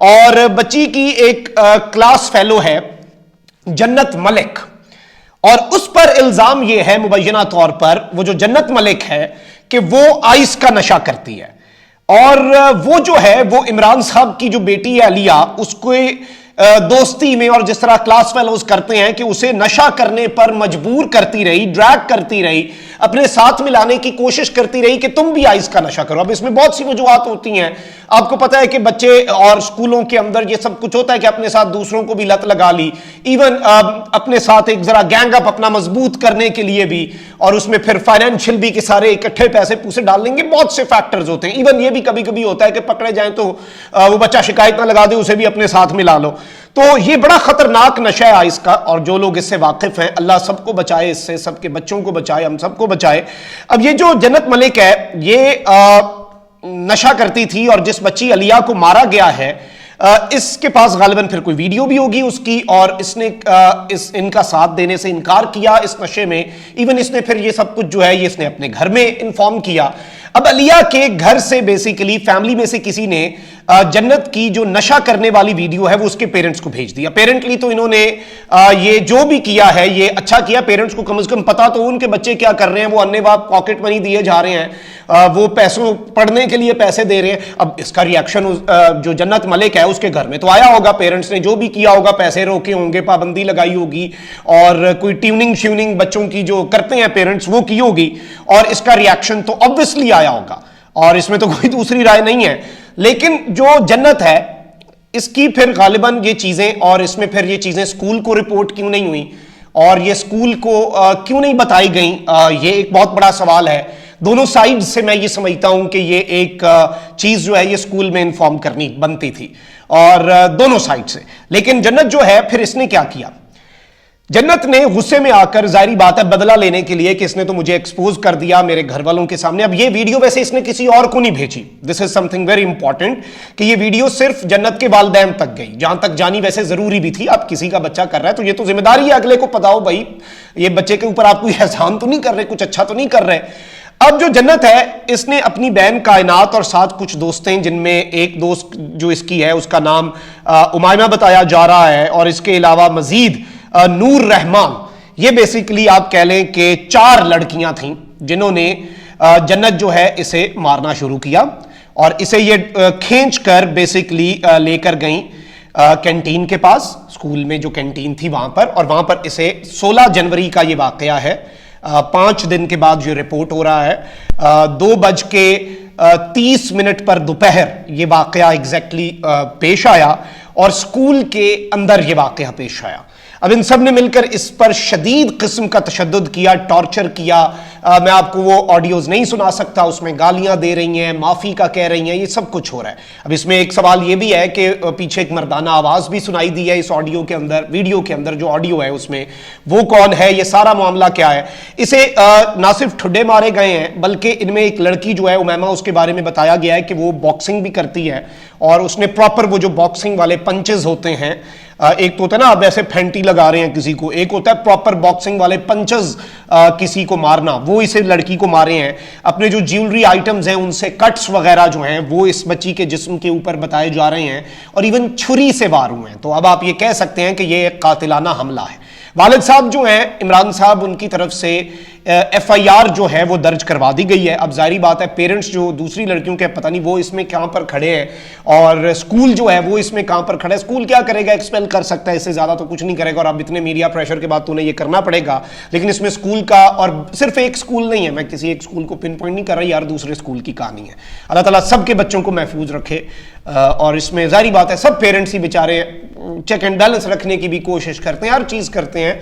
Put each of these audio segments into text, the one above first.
اور بچی کی ایک کلاس فیلو ہے جنت ملک، اور اس پر الزام یہ ہے مبینہ طور پر، وہ جو جنت ملک ہے، کہ وہ آئس کا نشہ کرتی ہے، اور وہ جو ہے وہ عمران صاحب کی جو بیٹی ہے علیہ، اس کو دوستی میں اور جس طرح کلاس فیلوز کرتے ہیں کہ اسے نشہ کرنے پر مجبور کرتی رہی، ڈریگ کرتی رہی، اپنے ساتھ ملانے کی کوشش کرتی رہی کہ تم بھی آئس کا نشہ کرو۔ اب اس میں بہت سی وجوہات ہوتی ہیں، آپ کو پتا ہے کہ بچے اور اسکولوں کے اندر یہ سب کچھ ہوتا ہے کہ اپنے ساتھ دوسروں کو بھی لت لگا لی، ایون اپنے ساتھ ایک ذرا گینگ اپ اپنا مضبوط کرنے کے لیے بھی، اور اس میں پھر فائنینشیل بھی کہ سارے اکٹھے پیسے پوسے ڈال لیں گے، بہت سے فیکٹرز ہوتے ہیں۔ ایون یہ بھی کبھی کبھی ہوتا ہے کہ پکڑے جائیں تو وہ بچہ شکایت نہ لگا دے، اسے بھی اپنے ساتھ ملا لو۔ تو یہ بڑا خطرناک نشہ ہے آئس کا، اور جو لوگ اس سے واقف ہیں اللہ سب کو بچائے، اس سے سب کے بچوں کو بچائے، ہم سب کو بچائے۔ اب یہ جو جنت ملک ہے یہ نشہ کرتی تھی، اور جس بچی علیہ کو مارا گیا ہے اس کے پاس غالباً پھر کوئی ویڈیو بھی ہوگی اس کی، اور اس نے ان کا ساتھ دینے سے انکار کیا اس نشے میں۔ ایون اس نے پھر یہ سب کچھ جو ہے یہ اس نے اپنے گھر میں انفارم کیا۔ اب علیہ کے گھر سے بیسیکلی فیملی میں سے کسی نے جنت کی جو نشہ کرنے والی ویڈیو ہے وہ اس کے پیرنٹس کو بھیج دیا۔ پیرنٹلی تو انہوں نے یہ جو بھی کیا ہے یہ اچھا کیا، پیرنٹس کو کم از کم پتا تو ان کے بچے کیا کر رہے ہیں، وہ انے باپ پاکٹ منی دیے جا رہے ہیں، وہ پیسوں پڑھنے کے لیے پیسے دے رہے ہیں۔ اب اس کا ریاکشن جو جنت ملک ہے اس کے گھر میں تو آیا ہوگا، پیرنٹس نے جو بھی کیا ہوگا، پیسے روکے ہوں گے، پابندی لگائی ہوگی، اور کوئی ٹیوننگ شیوننگ بچوں کی جو کرتے ہیں پیرنٹس وہ کی ہوگی، اور اس کا ریاکشن تو obviously آیا ہوگا، اور اس میں تو کوئی دوسری رائے نہیں ہے۔ لیکن جو جنت ہے اس کی پھر غالباً یہ چیزیں، اور اس میں پھر یہ چیزیں اسکول کو رپورٹ کیوں نہیں ہوئی، اور یہ اسکول کو کیوں نہیں بتائی گئیں، یہ ایک بہت بڑا سوال ہے۔ دونوں سائیڈ سے میں یہ سمجھتا ہوں کہ یہ ایک چیز جو ہے یہ اسکول میں انفارم کرنی بنتی تھی، اور دونوں سائیڈ سے۔ لیکن جنت جو ہے پھر اس نے کیا کیا، جنت نے غصے میں آ کر، ظاہری بات ہے بدلہ لینے کے لیے کہ اس نے تو مجھے ایکسپوز کر دیا میرے گھر والوں کے سامنے۔ اب یہ ویڈیو ویسے اس نے کسی اور کو نہیں بھیجی، دس از سم تھنگ ویری امپورٹنٹ، کہ یہ ویڈیو صرف جنت کے والدین تک گئی، جہاں تک جانی ویسے ضروری بھی تھی۔ اب کسی کا بچہ کر رہا ہے تو یہ تو ذمہ داری ہے اگلے کو پتا ہو بھائی یہ بچے کے اوپر آپ کوئی احسان تو نہیں کر رہے، کچھ اچھا تو نہیں کر رہے۔ اب جو جنت ہے اس نے اپنی بہن کائنات اور ساتھ کچھ دوستیں، جن میں ایک دوست جو اس کی ہے اس کا نام امائمہ بتایا جا رہا ہے، اور اس کے علاوہ مزید نور رحمان، یہ بیسیکلی آپ کہہ لیں کہ 4 لڑکیاں تھیں جنہوں نے جنت جو ہے اسے مارنا شروع کیا، اور اسے یہ کھینچ کر بیسیکلی لے کر گئیں کینٹین کے پاس، اسکول میں جو کینٹین تھی وہاں پر، اور وہاں پر اسے 16 جنوری کا یہ واقعہ ہے، 5 دن کے بعد یہ رپورٹ ہو رہا ہے، 2:30 پر دوپہر یہ واقعہ ایگزیکٹلی پیش آیا، اور اسکول کے اندر یہ واقعہ پیش آیا۔ اب ان سب نے مل کر اس پر شدید قسم کا تشدد کیا، ٹارچر کیا۔ میں آپ کو وہ آڈیوز نہیں سنا سکتا، اس میں گالیاں دے رہی ہیں، معافی کا کہہ رہی ہیں، یہ سب کچھ ہو رہا ہے۔ اب اس میں ایک سوال یہ بھی ہے کہ پیچھے ایک مردانہ آواز بھی سنائی دی ہے اس آڈیو کے اندر، ویڈیو کے اندر جو آڈیو ہے اس میں، وہ کون ہے، یہ سارا معاملہ کیا ہے۔ اسے نہ صرف ٹھڈے مارے گئے ہیں بلکہ ان میں ایک لڑکی جو ہے امیمہ، اس کے بارے میں بتایا گیا ہے کہ وہ باکسنگ بھی کرتی ہے، اور اس نے پراپر وہ جو باکسنگ والے پنچز ہوتے ہیں، ایک تو ہوتا ہے نا آپ ایسے پھینٹی لگا رہے ہیں کسی کو، ایک ہوتا ہے پراپر باکسنگ والے پنچز کسی کو مارنا، وہ اسے لڑکی کو مارے ہیں۔ اپنے جو جیولری آئٹمز ہیں ان سے کٹس وغیرہ جو ہیں وہ اس بچی کے جسم کے اوپر بتائے جا رہے ہیں، اور ایون چھری سے وار ہوئے ہیں۔ تو اب آپ یہ کہہ سکتے ہیں کہ یہ ایک قاتلانہ حملہ ہے۔ والد صاحب جو ہیں عمران صاحب، ان کی طرف سے ایف آئی آر جو ہے وہ درج کروا دی گئی ہے۔ اب ظاہری بات ہے پیرنٹس جو دوسری لڑکیوں کے پتہ نہیں وہ اس میں کہاں پر کھڑے ہیں، اور اسکول جو ہے وہ اس میں کہاں پر کھڑا ہے۔ اسکول کیا کرے گا، ایکسپیل کر سکتا ہے، اس سے زیادہ تو کچھ نہیں کرے گا، اور اب اتنے میڈیا پریشر کے بعد تو انہیں یہ کرنا پڑے گا۔ لیکن اس میں اسکول کا، اور صرف ایک اسکول نہیں ہے، میں کسی ایک اسکول کو پن پوائنٹ نہیں کر رہا، یار دوسرے اسکول کی کہانی ہے۔ اللہ تعالیٰ سب کے بچوں کو محفوظ رکھے، اور اس میں ظاہری بات ہے سب پیرنٹس ہی بیچارے چیک اینڈ بیلنس رکھنے کی بھی کوشش کرتے ہیں، ہر چیز کرتے ہیں،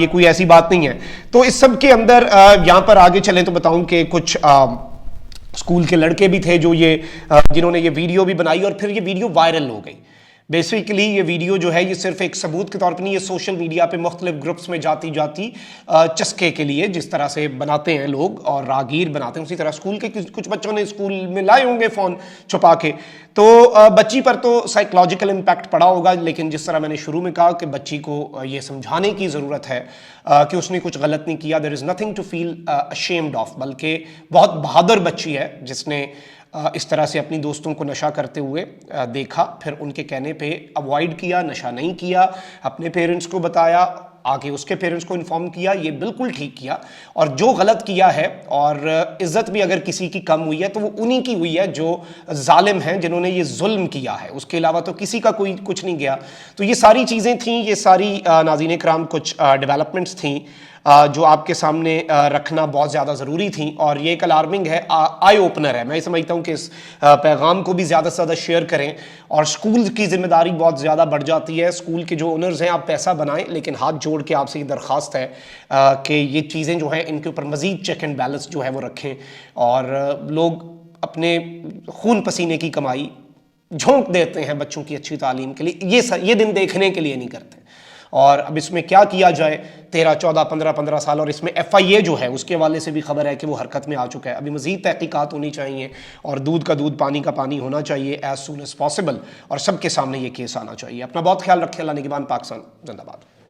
یہ کوئی ایسی بات نہیں ہے۔ تو اس سب کے اندر یہاں پر آگے چلیں تو بتاؤں کہ کچھ اسکول کے لڑکے بھی تھے جو جنہوں نے یہ ویڈیو بھی بنائی، اور پھر یہ ویڈیو وائرل ہو گئی۔ بیسیکلی یہ ویڈیو جو ہے یہ صرف ایک ثبوت کے طور پر نہیں، یہ سوشل میڈیا پہ مختلف گروپس میں جاتی چسکے کے لیے جس طرح سے بناتے ہیں لوگ اور راگیر بناتے ہیں، اسی طرح اسکول کے کچھ بچوں نے اسکول میں لائے ہوں گے فون چھپا کے، تو بچی پر تو سائیکولوجیکل امپیکٹ پڑا ہوگا۔ لیکن جس طرح میں نے شروع میں کہا کہ بچی کو یہ سمجھانے کی ضرورت ہے کہ اس نے کچھ غلط نہیں کیا، there is nothing to feel ashamed of، بلکہ بہت بہادر بچی ہے جس نے اس طرح سے اپنی دوستوں کو نشہ کرتے ہوئے دیکھا، پھر ان کے کہنے پہ اوائڈ کیا، نشہ نہیں کیا، اپنے پیرنٹس کو بتایا، آگے اس کے پیرنٹس کو انفارم کیا، یہ بالکل ٹھیک کیا۔ اور جو غلط کیا ہے، اور عزت بھی اگر کسی کی کم ہوئی ہے تو وہ انہی کی ہوئی ہے جو ظالم ہیں، جنہوں نے یہ ظلم کیا ہے، اس کے علاوہ تو کسی کا کوئی کچھ نہیں گیا۔ تو یہ ساری چیزیں تھیں، یہ ساری ناظرین کرام کچھ ڈیولپمنٹس تھیں جو آپ کے سامنے رکھنا بہت زیادہ ضروری تھیں، اور یہ ایک الارمنگ ہے، آئی اوپنر ہے۔ میں سمجھتا ہوں کہ اس پیغام کو بھی زیادہ سے زیادہ شیئر کریں، اور سکول کی ذمہ داری بہت زیادہ بڑھ جاتی ہے۔ سکول کے جو اونرز ہیں، آپ پیسہ بنائیں، لیکن ہاتھ جوڑ کے آپ سے یہ درخواست ہے کہ یہ چیزیں جو ہیں ان کے اوپر مزید چیک اینڈ بیلنس جو ہے وہ رکھیں، اور لوگ اپنے خون پسینے کی کمائی جھونک دیتے ہیں بچوں کی اچھی تعلیم کے لیے، یہ دن دیکھنے کے لیے نہیں کرتے۔ اور اب اس میں کیا کیا جائے، 13 14 15 سال، اور اس میں FIA جو ہے اس کے حوالے سے بھی خبر ہے کہ وہ حرکت میں آ چکا ہے۔ ابھی مزید تحقیقات ہونی چاہیے، اور دودھ کا دودھ پانی کا پانی ہونا چاہیے ایز سون ایز پاسبل، اور سب کے سامنے یہ کیس آنا چاہیے۔ اپنا بہت خیال رکھیں۔ اللہ نگہبان۔ پاکستان زندہ باد۔